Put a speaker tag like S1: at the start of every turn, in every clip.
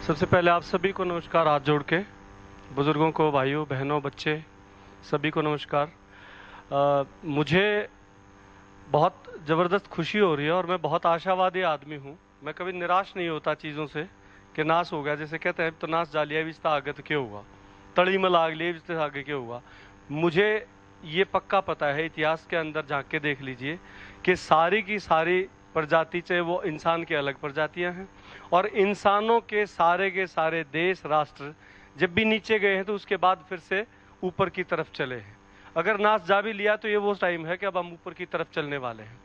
S1: सबसे पहले आप सभी को नमस्कार हाथ जोड़ के। बुजुर्गों को, भाइयों बहनों बच्चे सभी को नमस्कार। मुझे बहुत ज़बरदस्त खुशी हो रही है और मैं बहुत आशावादी आदमी हूँ। मैं कभी निराश नहीं होता चीज़ों से कि नाश हो गया, जैसे कहते हैं तो नाश जालिया विस्ता आगे तो क्या हुआ, तड़ी में लाग लिए विस्ता आगे क्या हुआ। मुझे ये पक्का पता है, इतिहास के अंदर झांक के देख लीजिए कि सारी की सारी प्रजाति, चाहे वो इंसान की अलग प्रजातियां हैं और इंसानों के सारे देश राष्ट्र जब भी नीचे गए हैं तो उसके बाद फिर से ऊपर की तरफ चले हैं। अगर नाश जा भी लिया तो ये वो टाइम है कि अब हम ऊपर की तरफ चलने वाले हैं।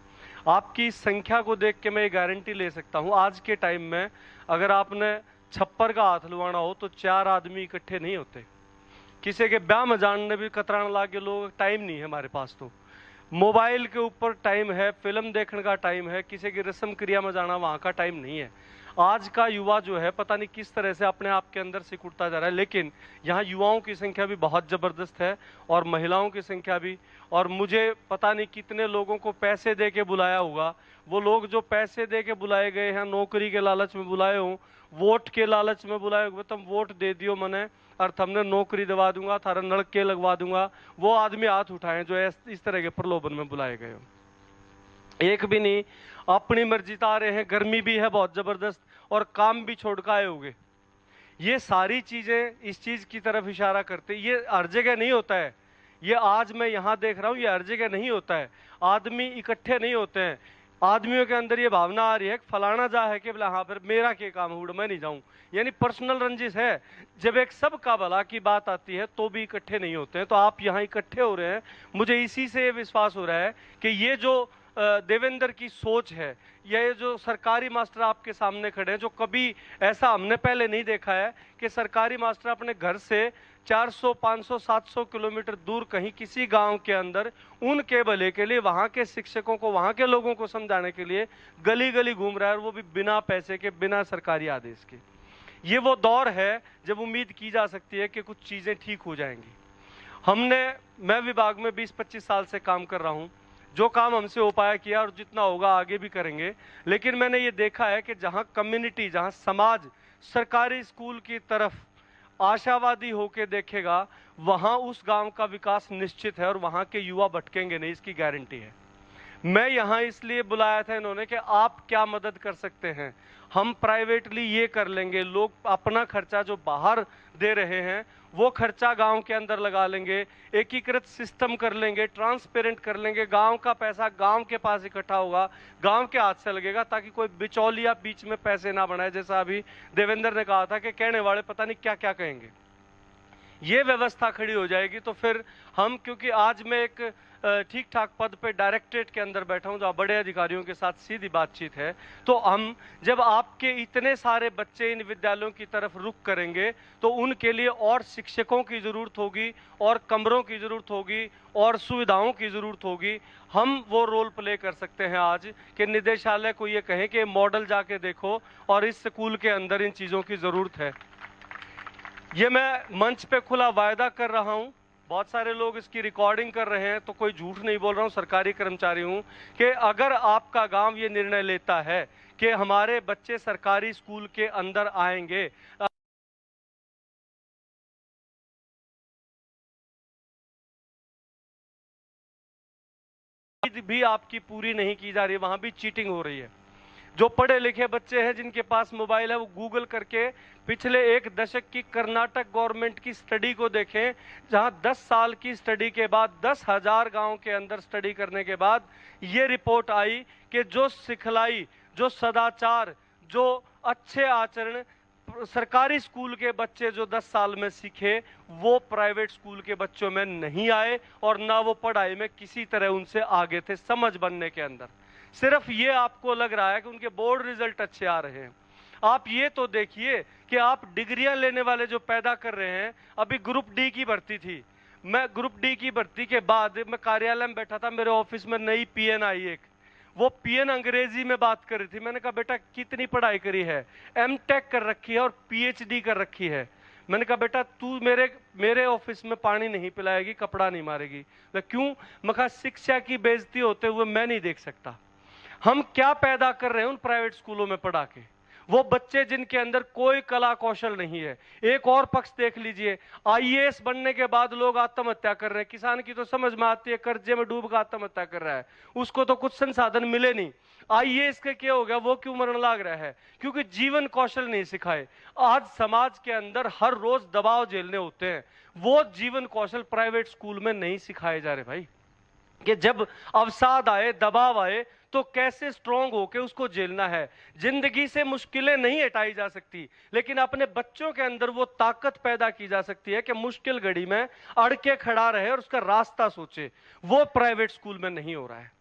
S1: आपकी संख्या को देख के मैं ये गारंटी ले सकता हूँ, आज के टाइम में अगर आपने छप्पर का हाथ लुवाना हो तो 4 आदमी इकट्ठे नहीं होते। किसी के ब्याह में जानने भी कतराने लागे लोग, टाइम नहीं है हमारे पास। तो मोबाइल के ऊपर टाइम है, फिल्म देखने का टाइम है, किसी की रस्म क्रिया में जाना वहाँ का टाइम नहीं है। आज का युवा जो है पता नहीं किस तरह से अपने आप के अंदर सिकुड़ता जा रहा है, लेकिन यहाँ युवाओं की संख्या भी बहुत ज़बरदस्त है और महिलाओं की संख्या भी। और मुझे पता नहीं कितने लोगों को पैसे दे के बुलाया होगा। वो लोग जो पैसे दे के बुलाए गए हैं, नौकरी के लालच में बुलाए हों, वोट के लालच में बुलाए हुए, तुम वोट दे दियो मने और तुमने नौकरी दिवा दूंगा, थारा नलके लगवा दूंगा, वो आदमी हाथ उठाएं जो इस तरह के प्रलोभन में बुलाए गए हो। एक भी नहीं, अपनी मर्जी से आ रहे हैं, गर्मी भी है बहुत जबरदस्त और काम भी छोड़ कर आए होंगे। ये सारी चीजें इस चीज की तरफ इशारा करते, ये हर जगह नहीं होता है। ये आज मैं यहां देख रहा हूं, ये हर जगह नहीं होता है। आदमी इकट्ठे नहीं होते हैं। आदमियों के अंदर ये भावना आ रही है फलाना जा है कि बोला हाँ फिर मेरा क्या काम है, मैं नहीं जाऊं, यानी पर्सनल रंजिश है। जब एक सबका भला की बात आती है तो भी इकट्ठे नहीं होते हैं। तो आप यहाँ इकट्ठे हो रहे हैं, मुझे इसी से विश्वास हो रहा है कि ये जो देवेंद्र की सोच है, ये जो सरकारी मास्टर आपके सामने खड़े हैं, जो कभी ऐसा हमने पहले नहीं देखा है कि सरकारी मास्टर अपने घर से 400, 500, 700 किलोमीटर दूर कहीं किसी गांव के अंदर उनके भले के लिए, वहां के शिक्षकों को, वहां के लोगों को समझाने के लिए गली गली घूम रहा है, और वो भी बिना पैसे के, बिना सरकारी आदेश के। ये वो दौर है जब उम्मीद की जा सकती है कि कुछ चीजें ठीक हो जाएंगी। मैं विभाग में 20-25 साल से काम कर रहा हूं। जो काम हमसे हो पाया किया और जितना होगा आगे भी करेंगे। लेकिन मैंने ये देखा है कि जहां कम्युनिटी, जहां समाज सरकारी स्कूल की तरफ आशावादी होकर देखेगा, वहां उस गांव का विकास निश्चित है और वहां के युवा भटकेंगे नहीं, इसकी गारंटी है। मैं यहाँ इसलिए बुलाया था इन्होंने कि आप क्या मदद कर सकते हैं। हम प्राइवेटली ये कर लेंगे, लोग अपना खर्चा जो बाहर दे रहे हैं वो खर्चा गांव के अंदर लगा लेंगे, एकीकृत सिस्टम कर लेंगे, ट्रांसपेरेंट कर लेंगे, गांव का पैसा गांव के पास इकट्ठा होगा, गांव के हाथ से लगेगा, ताकि कोई बिचौलिया बीच में पैसे ना बनाए। जैसा अभी देवेंद्र ने कहा था कि कहने वाले पता नहीं क्या क्या कहेंगे। ये व्यवस्था खड़ी हो जाएगी तो फिर हम, क्योंकि आज मैं एक ठीक ठाक पद पे डायरेक्टरेट के अंदर बैठा हूं जहां बड़े अधिकारियों के साथ सीधी बातचीत है, तो हम जब आपके इतने सारे बच्चे इन विद्यालयों की तरफ रुख करेंगे तो उनके लिए और शिक्षकों की जरूरत होगी, और कमरों की जरूरत होगी, और सुविधाओं की जरूरत होगी। हम वो रोल प्ले कर सकते हैं आज कि निदेशालय को ये कहें कि मॉडल जाके देखो और इस स्कूल के अंदर इन चीजों की जरूरत है। ये मैं मंच पे खुला वायदा कर रहा हूं, बहुत सारे लोग इसकी रिकॉर्डिंग कर रहे हैं, तो कोई झूठ नहीं बोल रहा हूं, सरकारी कर्मचारी हूं, कि अगर आपका गांव ये निर्णय लेता है कि हमारे बच्चे सरकारी स्कूल के अंदर आएंगे, भी आपकी पूरी नहीं की जा रही, वहां भी चीटिंग हो रही है। जो पढ़े लिखे बच्चे हैं जिनके पास मोबाइल है, वो गूगल करके पिछले 1 दशक की कर्नाटक गवर्नमेंट की स्टडी को देखें, जहां 10 साल की स्टडी के बाद 10,000 गांव के अंदर स्टडी करने के बाद ये रिपोर्ट आई कि जो सिखलाई, जो सदाचार, जो अच्छे आचरण सरकारी स्कूल के बच्चे जो 10 साल में सीखे, वो प्राइवेट स्कूल के बच्चों में नहीं आए, और ना वो पढ़ाई में किसी तरह उनसे आगे थे समझ बनने के अंदर। सिर्फ ये आपको लग रहा है कि उनके बोर्ड रिजल्ट अच्छे आ रहे हैं। आप ये तो देखिए कि आप डिग्रियां लेने वाले जो पैदा कर रहे हैं, अभी ग्रुप डी की भर्ती थी, मैं ग्रुप डी की भर्ती के बाद मैं कार्यालय में बैठा था, मेरे ऑफिस में नई पीएन आई एक, वो पीएन अंग्रेजी में बात कर रही थी। मैंने कहा बेटा कितनी पढ़ाई करी है? एमटेक कर रखी है और पीएचडी कर रखी है। मैंने कहा बेटा तू मेरे मेरे ऑफिस में पानी नहीं पिलाएगी, कपड़ा नहीं मारेगी। क्यों? मैं कहा शिक्षा की बेइज्जती होते हुए मैं नहीं देख सकता। हम क्या पैदा कर रहे हैं उन प्राइवेट स्कूलों में पढ़ा के? वो बच्चे जिनके अंदर कोई कला कौशल नहीं है। एक और पक्ष देख लीजिए, आईएएस बनने के बाद लोग आत्महत्या कर रहे हैं। किसान की तो समझ में आती है, कर्जे में डूब कर आत्महत्या कर रहा है, उसको तो कुछ संसाधन मिले नहीं। आईएएस के क्या हो गया, वो क्यों मरण लाग रहा है? क्योंकि जीवन कौशल नहीं सिखाए। आज समाज के अंदर हर रोज दबाव झेलने होते हैं, वो जीवन कौशल प्राइवेट स्कूल में नहीं सिखाए जा रहे भाई। कि जब अवसाद आए, दबाव आए, तो कैसे स्ट्रांग होके उसको झेलना है। जिंदगी से मुश्किलें नहीं हटाई जा सकती, लेकिन अपने बच्चों के अंदर वो ताकत पैदा की जा सकती है कि मुश्किल घड़ी में अड़ के खड़ा रहे और उसका रास्ता सोचे। वो प्राइवेट स्कूल में नहीं हो रहा है।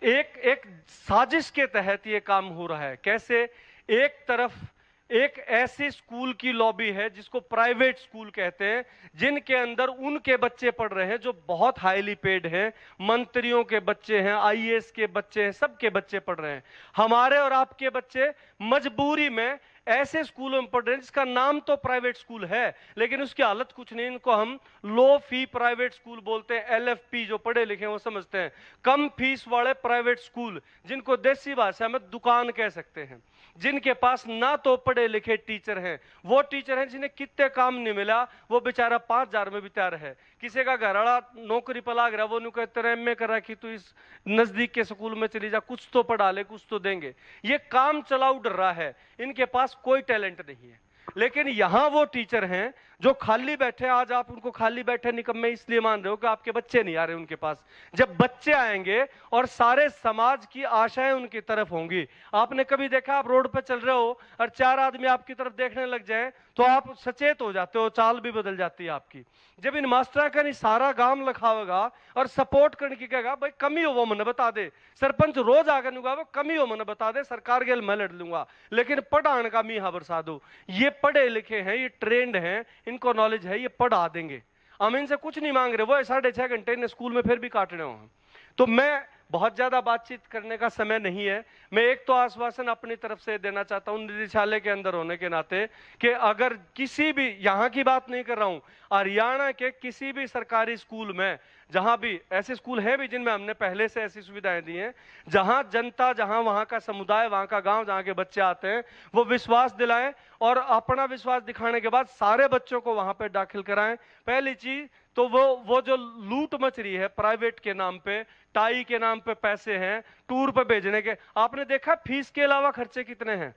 S1: एक एक साजिश के तहत ये काम हो रहा है। कैसे? एक तरफ एक ऐसी स्कूल की लॉबी है जिसको प्राइवेट स्कूल कहते हैं, जिनके अंदर उनके बच्चे पढ़ रहे हैं जो बहुत हाईली पेड हैं, मंत्रियों के बच्चे हैं, आईएएस के बच्चे हैं, सबके बच्चे पढ़ रहे हैं। हमारे और आपके बच्चे मजबूरी में ऐसे स्कूलों में पढ़ रहे हैं जिसका नाम तो प्राइवेट स्कूल है, लेकिन उसकी हालत कुछ नहीं। इनको हम लो फी प्राइवेट स्कूल बोलते हैं। एलएफपी जो पढ़े लिखे हैं वो समझते हैं, कम फीस वाले प्राइवेट स्कूल, जिनको देसी भाषा में दुकान कह सकते हैं। जिनके पास ना तो पढ़े लिखे टीचर हैं, वो टीचर हैं जिन्हें कितने काम नहीं मिला, वो बेचारा 5,000 में बिता रहे। किसी का घरवाला नौकरी पर लाग रहा, वो नु कहते रहे एमए कर रहा कि तू इस नजदीक के स्कूल में चली जा, कुछ तो पढ़ा ले, कुछ तो देंगे। ये काम चलाऊ डर रहा है, इनके पास कोई टैलेंट नहीं है। लेकिन यहां वो टीचर हैं जो खाली बैठे। आज आप उनको खाली बैठे निकम्मे इसलिए मान रहे हो कि आपके बच्चे नहीं आ रहे उनके पास। जब बच्चे आएंगे और सारे समाज की आशाएं उनकी तरफ होंगी। आपने कभी देखा, आप रोड पर चल रहे हो और 4 आदमी आपकी तरफ देखने लग जाए तो आप सचेत हो जाते हो, चाल भी बदल जाती है आपकी। जब इन मास्टर का नहीं सारा गांव लखावेगा और सपोर्ट करने की कहेगा, भाई कमी हो वो मन बता दे, सरपंच रोज आकर नुगा वो कमी हो मन बता दे, सरकार के मैं लड़ लूंगा, लेकिन पढ़ाने का मीहा बरसा दो। ये पढ़े लिखे हैं, ये ट्रेंड हैं, इनको नॉलेज है, ये पढ़ा देंगे। हम इनसे कुछ नहीं मांग रहे, वो 6.5 घंटे इन स्कूल में फिर भी काट रहे हो। तो मैं बहुत ज्यादा बातचीत करने का समय नहीं है। मैं एक तो आश्वासन अपनी तरफ से देना चाहता हूं निदेशालय के अंदर होने के नाते, कि अगर किसी भी, यहां की बात नहीं कर रहा हूं, हरियाणा के किसी भी सरकारी स्कूल में, जहां भी ऐसे स्कूल हैं भी जिनमें हमने पहले से ऐसी सुविधाएं दी हैं, जहां जनता, जहां वहां का समुदाय, वहां का गांव, जहां के बच्चे आते हैं, वो विश्वास दिलाएं और अपना विश्वास दिखाने के बाद सारे बच्चों को वहां पे दाखिल कराएं। पहली चीज तो वो जो लूट मच रही है प्राइवेट के नाम पे, टाई के नाम पे पैसे हैं, टूर पे भेजने के, आपने देखा फीस के अलावा खर्चे कितने हैं?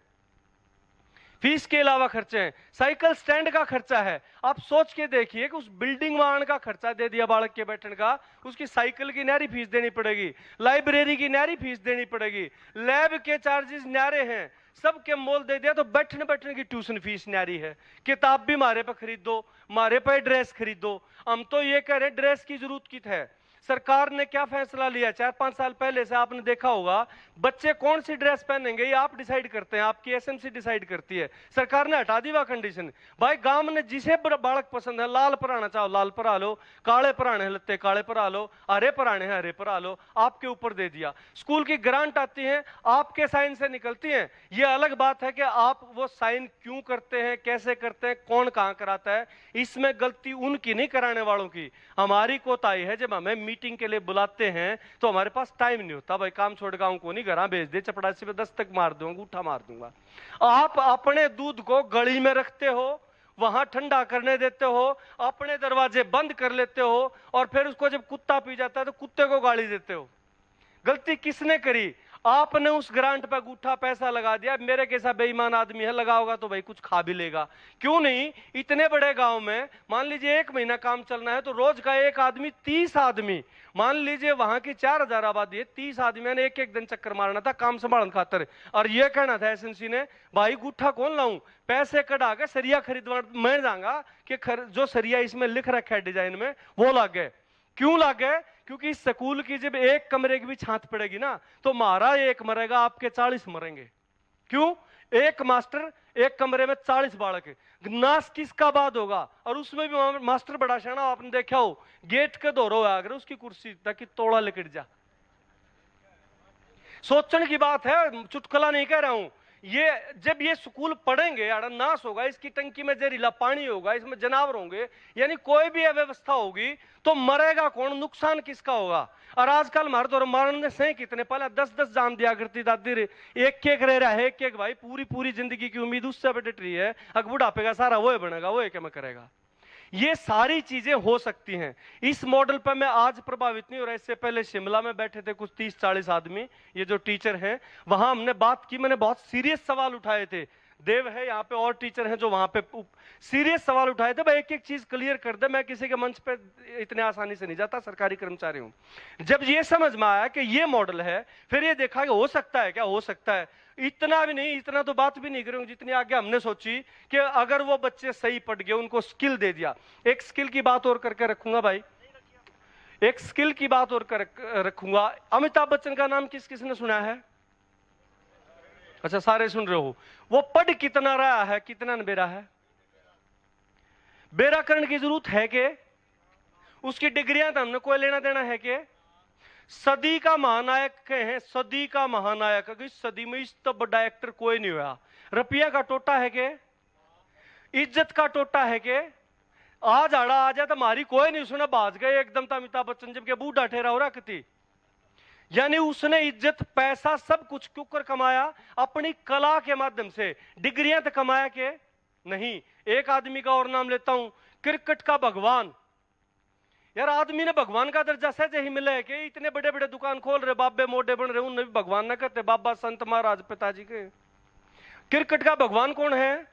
S1: फीस के अलावा खर्चे हैं, साइकिल स्टैंड का खर्चा है। आप सोच के देखिए कि उस बिल्डिंग वाहन का खर्चा दे दिया बालक के बैठने का, उसकी साइकिल की न्यारी फीस देनी पड़ेगी, लाइब्रेरी की न्यारी फीस देनी पड़ेगी, लैब के चार्जेस न्यारे हैं, सबके मोल दे दिया तो बैठने बैठने की ट्यूशन फीस न्यारी है। किताब भी मारे पे खरीद दो, मारे पे ड्रेस खरीद दो। हम तो ये कह रहे ड्रेस की जरूरत कित है। सरकार ने क्या फैसला लिया 4-5 साल पहले से, आपने देखा होगा, बच्चे कौन सी ड्रेस पहनेंगे ये आप डिसाइड करते हैं, आपकी एसएमसी डिसाइड करती है। सरकार ने हटा दी वह कंडीशन। भाई गांव में जिसे बालक पसंद है, लाल पराना चाहो लाल परा लो, काले पराने लत्ते काले परा लो, हरे पराने हैं हरे परा लो, आपके ऊपर दे दिया। स्कूल की ग्रांट आती है, आपके साइन से निकलती है। ये अलग बात है कि आप वो साइन क्यों करते हैं, कैसे करते हैं, कौन कहां कराता है, इसमें गलती उनकी नहीं, कराने वालों की। हमारी कोताही है, जब हमें मीटिंग के लिए बुलाते हैं तो हमारे पास टाइम नहीं होता। भाई काम छोड़ गाँव को नहीं, घर भेज दे, चपड़ासी पे दस्तक मार दूंगा, अंगूठा मार दूंगा। आप अपने दूध को गली में रखते हो, वहां ठंडा करने देते हो, अपने दरवाजे बंद कर लेते हो, और फिर उसको जब कुत्ता पी जाता है तो कुत्ते को गाली देते हो। गलती किसने करी? आपने उस ग्रांट पर अंगूठा पैसा लगा दिया। मेरे कैसा बेईमान आदमी है, लगा होगा तो भाई कुछ खा भी लेगा, क्यों नहीं? इतने बड़े गांव में मान लीजिए 1 महीना काम चलना है तो रोज का एक आदमी 30 आदमी, मान लीजिए वहां की 4,000 आबादी है, 30 आदमी ने एक दिन चक्कर मारना था काम संभालने खातर। और ये कहना था एसएमसी ने, भाई गुट्ठा कौन लाऊं, पैसे कटा के सरिया खरीदवा मैं जाऊंगा कि जो सरिया इसमें लिख रखा है डिजाइन में वो लग गए। क्यों लग गए? क्योंकि इस स्कूल की जब एक कमरे की भी छात पड़ेगी ना तो मारा एक मरेगा, आपके 40 मरेंगे। क्यों? एक मास्टर एक कमरे में 40 बालक है, नाश किसका बाद होगा? और उसमें भी मास्टर बड़ा शाना, आपने देखा हो गेट के दौरो अगर उसकी कुर्सी ताकि तोड़ा लिकट जा। सोचने की बात है, चुटकुला नहीं कह रहा हूं। ये जब ये स्कूल पढ़ेंगे यार नाश होगा, इसकी टंकी में जहरीला पानी होगा, इसमें जानवर होंगे, यानी कोई भी अव्यवस्था होगी तो मरेगा कौन, नुकसान किसका होगा। और आजकल मार तो मारने से कितने, पहले 10-10 जान दिया करती दादी रे, एक रह रहा है, एक भाई पूरी पूरी जिंदगी की उम्मीद उससे बट रही है, अगर बुढ़ापे का सारा वो बनेगा, वो क्या मैं करेगा। ये सारी चीजें हो सकती हैं। इस मॉडल पर मैं आज प्रभावित नहीं हो रहा। इससे पहले शिमला में बैठे थे कुछ 30-40 आदमी, ये जो टीचर हैं, वहां हमने बात की, मैंने बहुत सीरियस सवाल उठाए थे। देव है यहाँ पे और टीचर हैं जो वहां पे सीरियस सवाल उठाए थे। भाई एक एक चीज क्लियर कर दे, मैं किसी के मंच पे इतने आसानी से नहीं जाता, सरकारी कर्मचारी हूं। जब ये समझ में आया कि ये मॉडल है, फिर ये देखा कि हो सकता है, क्या हो सकता है। इतना भी नहीं, इतना तो बात भी नहीं करूंगी जितनी आगे हमने सोची कि अगर वो बच्चे सही पढ़ गए, उनको स्किल दे दिया। एक स्किल की बात और करके रखूंगा भाई, एक स्किल की बात और कर रखूंगा। अमिताभ बच्चन का नाम किस किसने सुना है? अच्छा सारे सुन रहे हो। वो पढ़ कितना रहा है, कितना बेरा है? बेरा करने की जरूरत है कि उसकी डिग्रियां तो हमने कोई लेना देना है कि सदी का महानायक है, सदी का महानायक। इस सदी में इस तो बड़ा एक्टर कोई नहीं हुआ। रुपया का टोटा है कि इज्जत का टोटा है कि आज आड़ा आ जाए तो हमारी कोई नहीं सुना, बाज गए एकदम। तो अमिताभ बच्चन जब के बूढ़ा ठहरा हो रखती, यानी उसने इज्जत पैसा सब कुछ क्यों कर कमाया? अपनी कला के माध्यम से। डिग्रियां तो कमाया के नहीं। एक आदमी का और नाम लेता हूं, क्रिकेट का भगवान। यार आदमी ने भगवान का दर्जा सहज ही मिला है कि इतने बड़े बड़े दुकान खोल रहे, बाबे मोटे बन रहे, उन्हें भी भगवान ना कहते, बाबा संत महाराज पिताजी के। क्रिकेट का भगवान कौन है?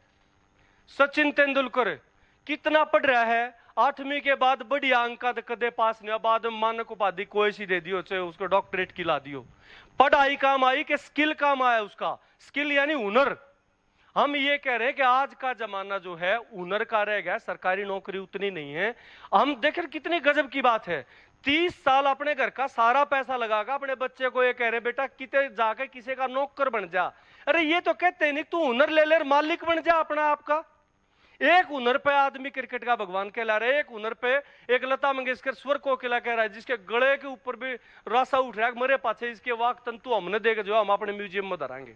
S1: सचिन तेंदुलकर। कितना पढ़ रहा है? 8वीं के बाद बढ़िया अंक का कदे पास नहीं, बाद में मानक उपाधि कोई सी दे दियो, चाहे उसको डॉक्टरेट की ला दियो। पढ़ाई काम आई कि स्किल काम आया उसका? स्किल यानी हुनर। हम ये कह रहे हैं कि आज का जमाना जो है हुनर का रह गया, सरकारी नौकरी उतनी नहीं है। हम देखें कितनी गजब की बात है, 30 साल अपने घर का सारा पैसा लगाकर अपने बच्चे को ये कह रहे बेटा किते जाके किसी का नौकर बन जा। अरे ये तो कहते नहीं, तू हुनर ले ले, मालिक बन जा अपना आपका। एक हुनर पे आदमी क्रिकेट का भगवान कहला रहा है, एक हुनर पे एक लता मंगेशकर स्वर कोकिला कह रहा है, जिसके गले के ऊपर भी रासा उठ रहा है, मरे पाछे इसके वाक तंतु हमने देख जो हम अपने म्यूजियम में धरांगे।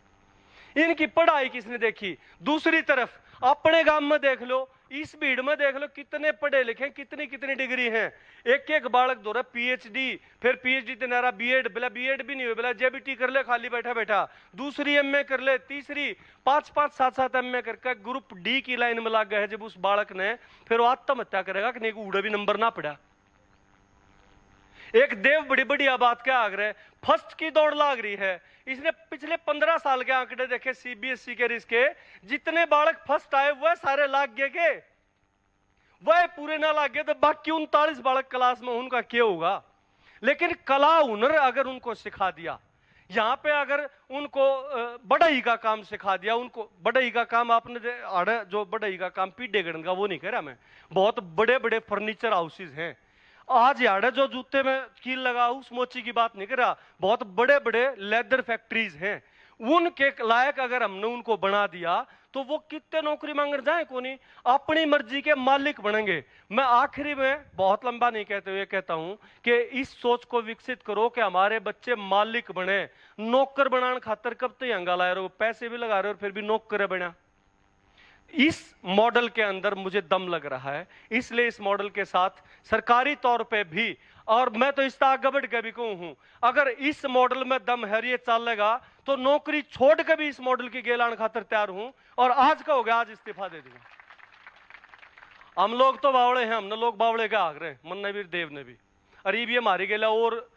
S1: इनकी पढ़ाई किसने देखी? दूसरी तरफ अपने गांव में देख लो, इस भीड़ में देख लो, कितने पढ़े लिखे, कितनी कितनी डिग्री हैं। एक एक बालक दो रहा पीएचडी, फिर पीएचडी ते नारा बीएड, बोला बीएड भी नहीं हुआ, बोला जेबीटी कर ले खाली बैठा बैठा, दूसरी एमए कर ले, तीसरी 5-5 7-7 एमए करके ग्रुप डी की लाइन में लग गया है। जब उस बालक ने फिर वो आत्महत्या करेगा कि नहीं, उड़ा भी नंबर ना पड़ा। एक देव बड़ी बढ़िया बात क्या आग्रह, फर्स्ट की दौड़ लाग रही है। इसने पिछले 15 साल के आंकड़े देखे सीबीएसई के, इसके जितने बालक फर्स्ट आए वह सारे लाग गए के, वह पूरे ना लाग गए तो बाकी 39 बालक क्लास में, उनका क्या होगा? लेकिन कला हुनर अगर उनको सिखा दिया, यहां पे अगर उनको बढ़ई का काम सिखा दिया, उनको बढ़ई का काम आपने जो बढ़ई का काम पीढ़े गढ़ का वो नहीं कह रहा मैं, बहुत बड़े बड़े फर्नीचर हाउसेज हैं आज यार, जो जूते में कील लगा उस मोची की बात नहीं कर रहा, बहुत बड़े बड़े लेदर फैक्ट्रीज हैं। उनके लायक अगर हमने उनको बना दिया तो वो कितने नौकरी मांग जाए को नहीं, अपनी मर्जी के मालिक बनेंगे। मैं आखिरी में बहुत लंबा नहीं कहते हुए कहता हूं कि इस सोच को विकसित करो कि हमारे बच्चे मालिक बने। नौकर बनाने खातर कब तो हंगा लाए रहो, पैसे भी लगा रहे हो फिर भी नौकर बना। इस मॉडल के अंदर मुझे दम लग रहा है, इसलिए इस मॉडल के साथ सरकारी तौर पे भी, और मैं तो इस गबड़ के भी कहूं हूं, अगर इस मॉडल में दम है, ये चलेगा तो नौकरी छोड़ के भी इस मॉडल की गेलान खातर तैयार हूं। और आज का हो गया, आज इस्तीफा दे दूंगा। हम लोग तो बावड़े हैं, हमने लोग बावड़े का आग रहे, मन्नावीर देव ने भी, और ये भी हमारी गेला और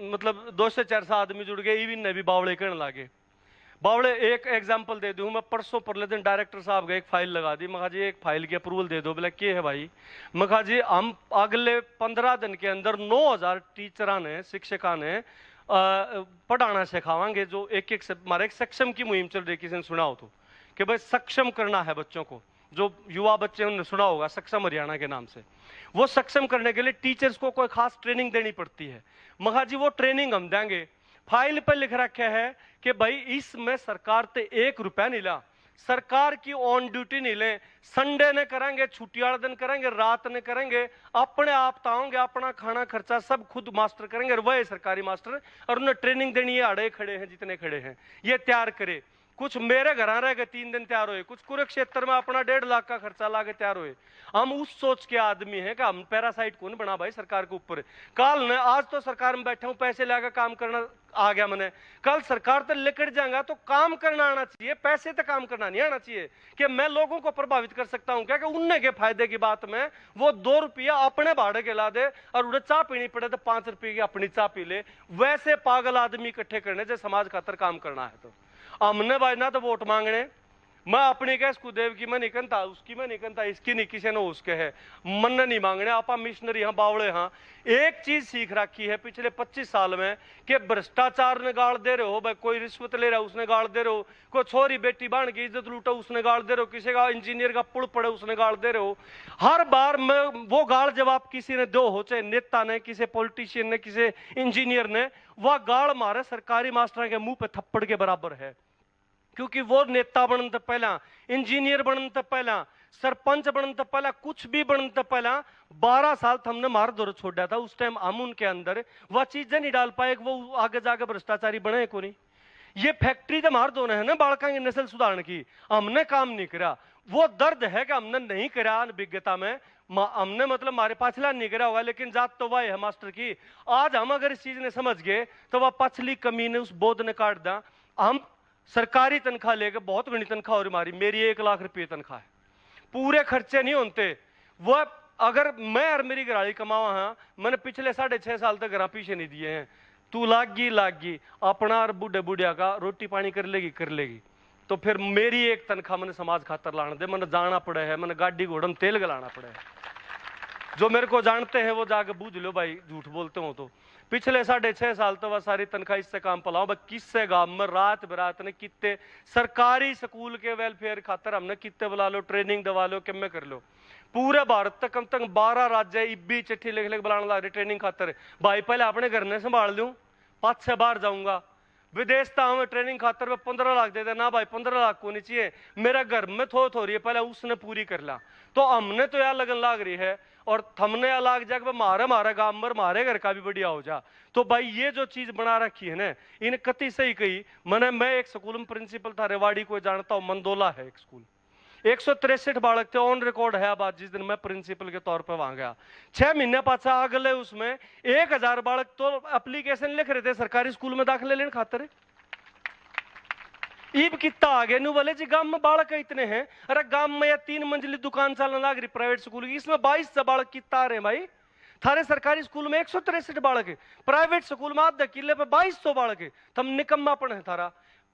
S1: मतलब 2 से 4 आदमी जुड़ गए, इवन ने भी बावड़े कहने लगे। बावड़े एक एग्जांपल दे दूं, मैं परसों परले दिन डायरेक्टर साहब गए, एक फाइल लगा दी, मखा जी एक फाइल की अप्रूवल दे दो। बोले क्या है भाई? मखा जी हम अगले 15 दिन के अंदर 9000 टीचर ने, शिक्षिका ने पढ़ाना सिखावांगे, जो एक एक हमारे एक सक्षम की मुहिम चल रही, किसी ने सुना हो तो, कि भाई सक्षम करना है बच्चों को। जो युवा बच्चे उन्होंने सुना होगा सक्षम हरियाणा के नाम से, वो सक्षम करने के लिए टीचर्स को कोई खास ट्रेनिंग देनी पड़ती है। मखा जी वो ट्रेनिंग हम देंगे। फाइल पर लिख रखा है कि भाई इसमें सरकार ते 1 रुपया नहीं ला, सरकार की ऑन ड्यूटी नहीं ले, संडे ने करेंगे, छुट्टी वाले दिन करेंगे, रात ने करेंगे, अपने आप ताओगे, अपना खाना खर्चा सब खुद मास्टर करेंगे, और वह सरकारी मास्टर, और उन्हें ट्रेनिंग देनी है। अड़े खड़े हैं जितने खड़े हैं, ये तैयार करे। कुछ मेरे घर रह गए 3 दिन तैयार हुए, कुछ कुरुक्षेत्र में अपना 1.5 लाख का खर्चा ला के तैयार हुए। हम उस सोच के आदमी हैं कि हम पैरासाइट कौन बना भाई सरकार के ऊपर। कल ने आज तो सरकार में बैठा हूं, पैसे लाकर काम करना आ गया मैंने, कल सरकार तो लेकर जाएगा तो काम करना आना चाहिए, पैसे तो काम करना नहीं आना चाहिए। कि मैं लोगों को प्रभावित कर सकता हूं क्या कि उनने के फायदे की बात में वो 2 रुपया अपने भाड़े के ला दे और उन्हें चाय पीनी पड़े तो 5 रुपये की अपनी चाय पी ले। वैसे पागल आदमी इकट्ठे करने जो समाज खातर काम करना है। तो हमने भाई ना तो वोट मांगने, मैं अपनी कह सुखदेव की मैं निकलता, उसकी मैं निकलता, इसकी नहीं किसी ने उसके है, मन नहीं मांगने। आपा मिशनरी हाँ बावड़े हाँ एक चीज सीख रखी है पिछले 25 साल में कि भ्रष्टाचार ने गाड़ दे रहे हो भाई, कोई रिश्वत ले रहा है उसने गाड़ दे रहे हो, कोई छोरी बेटी बहन की इज्जत लूटा उसने गाड़ दे रहे हो, किसी का इंजीनियर का पुल पड़े उसने गाड़ दे रहे हो। हर बार में वो गाड़ जवाब किसी ने दो हो, चाहे नेता ने, किसी पॉलिटिशियन ने, किसी इंजीनियर ने, वह गाड़ मारे सरकारी मास्टर के मुंह पे थप्पड़ के बराबर है। क्योंकि वो नेता बनने तो पहला, इंजीनियर बनने तो पहला, सरपंच बनने तो पहला, कुछ भी बनने तो पहला 12 साल हमने मार दौर छोड़ा था। उस टाइम हम उनके अंदर वह चीजें नहीं डाल पाए कि वो आगे जाकर भ्रष्टाचारी बने को नहीं। ये फैक्ट्री तो मार दो है ना बालका की नस्ल सुधारने की, हमने काम नहीं करा। वो दर्द है कि हमने नहीं करा अभिज्ञता में, हमने मतलब हमारे पाछला नहीं करा होगा, लेकिन जात तो वह है मास्टर की। आज हम अगर इस चीज ने समझ गए तो वह पछली कमी ने उस बोध ने काट दा। हम सरकारी तनख्वाह लेके, बहुत घनी तनख्वाह हो रही हमारी, मेरी 1 लाख रुपये तनख्वाह है, पूरे खर्चे नहीं होते। वह अगर मैं और मेरी घराली कमावा हाँ, मैंने पिछले 6.5 साल तक घर पीछे नहीं दिए हैं। तू लागी अपना और बूढ़े बुढ़िया का रोटी पानी कर लेगी तो फिर मेरी एक तनख्वाह मैंने समाज खातर लाने दे। मैंने जाना पड़े है, मैंने गाड़ी घोड़म तेल गलाना पड़े है। जो मेरे को जानते हैं वो जाके बूझ लो भाई, झूठ बोलते हो तो। पिछले 6.5 साल तो वह सारी तनख्वाह इससे काम पलाओ भाई, किससे गांव में रात बरात ने कितने सरकारी स्कूल के वेलफेयर खातर हमने कितने बुला लो, ट्रेनिंग दवा लो, किम में कर लो। पूरे भारत तक कम तक 12 राज्य इब्बी चिट्ठी लिख लिख बुलाने लग रहे ट्रेनिंग खातर। भाई पहले अपने घर ने संभाल लूं, 5 से बाहर जाऊंगा। विदेश था हमें ट्रेनिंग खातर में 15 लाख देते ना भाई, 15 लाख को नहीं चाहिए, मेरा घर में थो रही है, पहले उसने पूरी कर ला। तो हमने तो यार लगन लाग रही है और थमने अलग जगह मारे गांव में मारे घर का भी बढ़िया हो जा। तो भाई ये जो चीज बना रखी है ना, इन कति सही कही मैंने। मैं एक स्कूल में प्रिंसिपल था, रेवाड़ी को जानता हूं, मंदोला है एक स्कूल, 163 बालक थे, ऑन रिकॉर्ड है बात। जिस दिन मैं प्रिंसिपल के तौर पर वहां गया 6 महीने पाछा अगले उसमें 1000 बालक तो एप्लीकेशन लिख रहे थे सरकारी स्कूल में दाखिले लेने खातर। ईब कितना आगे नु बोले जी गांव में बालक इतने हैं, अरे गांव में या 3 मंजिली दुकान चलने लग रही प्राइवेट स्कूल की, इसमें 22 से बालक कितना आ रहे हैं भाई। थारे सरकारी स्कूल में 163 बालक है, प्राइवेट स्कूल में आधे किले पे 2200 बालक है। तम निकम्मापन है थारा।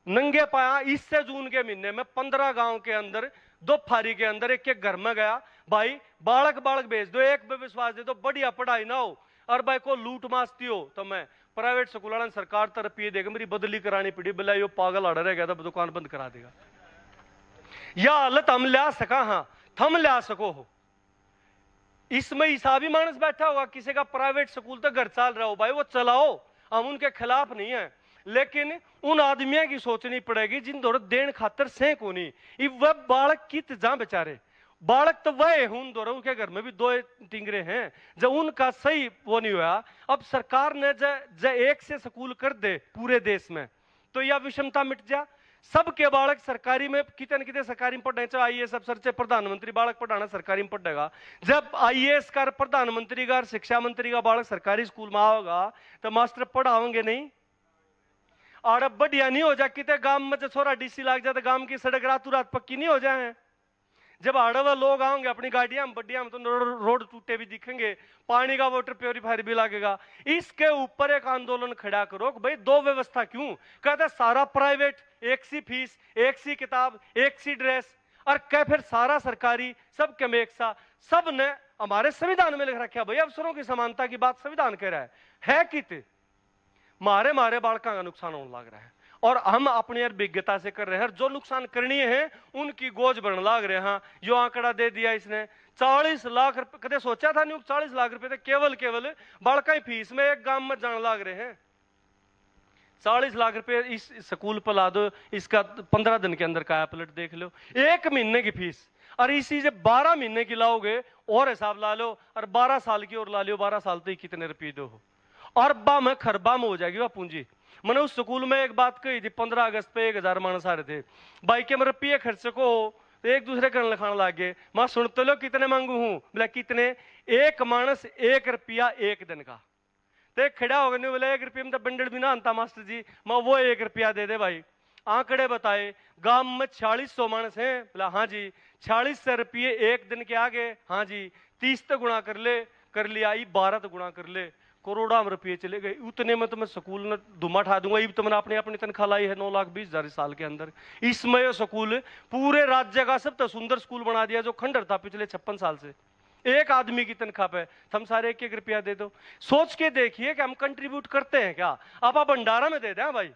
S1: नंगे पाया इससे जून के महीने में 15 गांव के अंदर 2 फारी के अंदर एक एक घर में गया भाई, बालक भेज दो, एक पे विश्वास दे दो, बढ़िया पढ़ाई ना हो और भाई को लूट मास्ती हो तो मैं प्राइवेट स्कूल वाला सरकार तरफ ये देगा, मेरी बदली करानी पड़ी, बोला यो पागल अड़ रह गया था दुकान बंद करा देगा। यह हालत हम ला सका, हाँ थम ला सको हो। इसमें हिसाबी मानस बैठा होगा, किसी का प्राइवेट स्कूल तो घर चल रहा हो भाई, वो चलाओ, हम उनके खिलाफ नहीं है, लेकिन उन आदमियों की सोचनी पड़ेगी जिन दौड़ देन खातर से को नहीं। वह बालक कित जा बेचारे, बालक तो वह हूं दो उनके घर में भी 2 टिंगरे हैं, जब उनका सही वो नहीं हुआ। अब सरकार ने जब एक से स्कूल कर दे पूरे देश में तो यह विषमता मिट जा। सबके बालक सरकारी में कितने कितने सरकारी में पढ़े, चाहे आईएएस अफसर से प्रधानमंत्री बालक पढ़ाना सरकारी में पढ़ेगा। जब आईएएस का, प्रधानमंत्री का, शिक्षा मंत्री का बालक सरकारी स्कूल में आओगा तो मास्टर पढ़ाओगे नहीं। और अब बढ़िया नहीं हो जा, कितने गांव में जो छोरा डीसी लाग जाए तो गांव की सड़क रातों रात पक्की नहीं हो जाए। जब आड़वा लोग आएंगे अपनी गाड़ियां में बढ़िया में तो रोड टूटे भी दिखेंगे, पानी का वाटर प्योरीफायर भी लगेगा। इसके ऊपर एक आंदोलन खड़ा करो कि भाई 2 व्यवस्था क्यों, कहते सारा प्राइवेट, एक सी फीस, एक सी किताब, एक सी ड्रेस, और क्या फिर सारा सरकारी, सबके में एक सा। सब ने हमारे संविधान में लिख रखा भाई अफसरों की समानता की बात संविधान कह रहा है कित मारे बालका का नुकसान होने लग रहा है और हम अपनी अभिज्ञता से कर रहे हैं। जो नुकसान करनी है उनकी गोज भरने लग रहे हैं। जो आंकड़ा दे दिया इसने 40 लाख रुपए, कदे सोचा था नहीं 40 लाख रुपए तो केवल बालका ही फीस में एक गांव में जाने लग रहे हैं। 40 लाख रुपए इस स्कूल पर ला दो, इसका 15 दिन के अंदर का पलट देख लो, 1 महीने की फीस। और इसी से 12 महीने की लाओगे और हिसाब ला लो, और 12 साल की और ला लो, 12 साल तो कितने रुपये दो हो, अरबा में खरबा में हो जाएगी वह पूंजी। मैंने उस स्कूल में एक बात कही थी, 15 अगस्त पे 1000 मानस आ रहे थे, भाई के मेरे रुपये खर्च को तो एक दूसरे करने लिखाने लग गए। मैं सुन तो लो कितने मांगू हूं, बोला कितने, एक मानस 1 रुपया एक दिन का। तो खड़ा हो गया, बोले 1 रुपये में तो बंडल भी ना आता मास्टर जी, मैं वो 1 रुपया दे दे भाई। आंकड़े बताए, गांव में 4600 मानस हैं, बोला हाँ जी, 4600 रुपये एक दिन के आगे, हाँ जी, 30 तो गुणा कर ले, कर लिया, 12 तो गुणा कर ले, करोड़ा में रुपये चले गए। उतने में तो मैं स्कूल में धुमा ठा दूंगा। तो मैंने अपनी अपनी तनख्वाह लाई है 9,20,000 इस साल के अंदर। इसमें ये स्कूल पूरे राज्य का सबसे सुंदर स्कूल बना दिया, जो खंडर था पिछले 56 साल से। एक आदमी की तनख्वाह पे हम सारे 1-1 रुपया दे दो। सोच के देखिए कि हम कंट्रीब्यूट करते हैं क्या। आप भंडारा में दे दें भाई,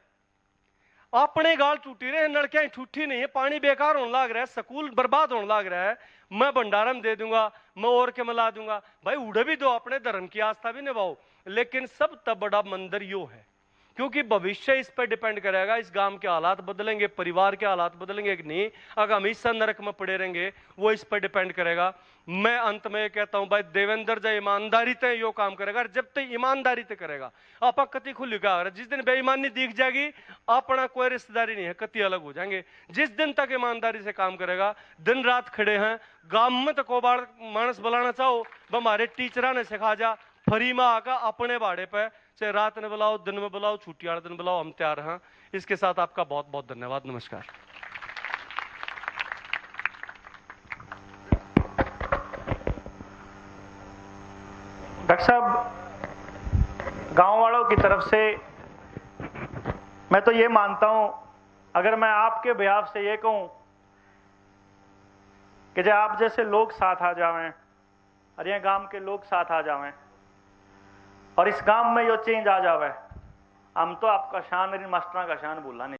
S1: अपने गाल टूटी रहे, नलकियां ठूठी नहीं है, पानी बेकार होने लग रहा है, स्कूल बर्बाद होने लग रहा है, मैं भंडारा में दे दूंगा, मैं और के मिला दूंगा। भाई उड़े भी दो, अपने धर्म की आस्था भी निभाओ, लेकिन सब तब बड़ा मंदिर यो है, क्योंकि भविष्य इस पर डिपेंड करेगा। इस गांव के हालात बदलेंगे, परिवार के हालात बदलेंगे कि नहीं, अगर हम इस नरक में पड़े रहेंगे, वो इस पर डिपेंड करेगा। मैं अंत में कहता हूं भाई, देवेंद्र जय ईमानदारी ते यो काम करेगा, जब तक ईमानदारी ते करेगा आप कति खुल क्या। जिस दिन बेईमानी दिख जाएगी, अपना कोई रिश्तेदारी नहीं है, कति अलग हो जाएंगे। जिस दिन तक ईमानदारी से काम करेगा, दिन रात खड़े हैं गांव में, तो को बार मानस बुलाना चाहो, हमारे टीचरा ने सिखा जा, फ्री में आकर अपने भाड़े पे, चाहे रात में बुलाओ, दिन में बुलाओ, छुट्टी वाले दिन बुलाओ, हम तैयार हैं। इसके साथ आपका बहुत बहुत धन्यवाद, नमस्कार।
S2: डॉक्टर साहब, गांव वालों की तरफ से मैं तो ये मानता हूं, अगर मैं आपके बयान से ये कहूं कि जब आप जैसे लोग साथ आ जावें और ये गांव के लोग साथ आ जावें और इस गांव में यो चेंज आ जावे, हम तो आपका शान, इन मास्टरों का शान भूलना नहीं।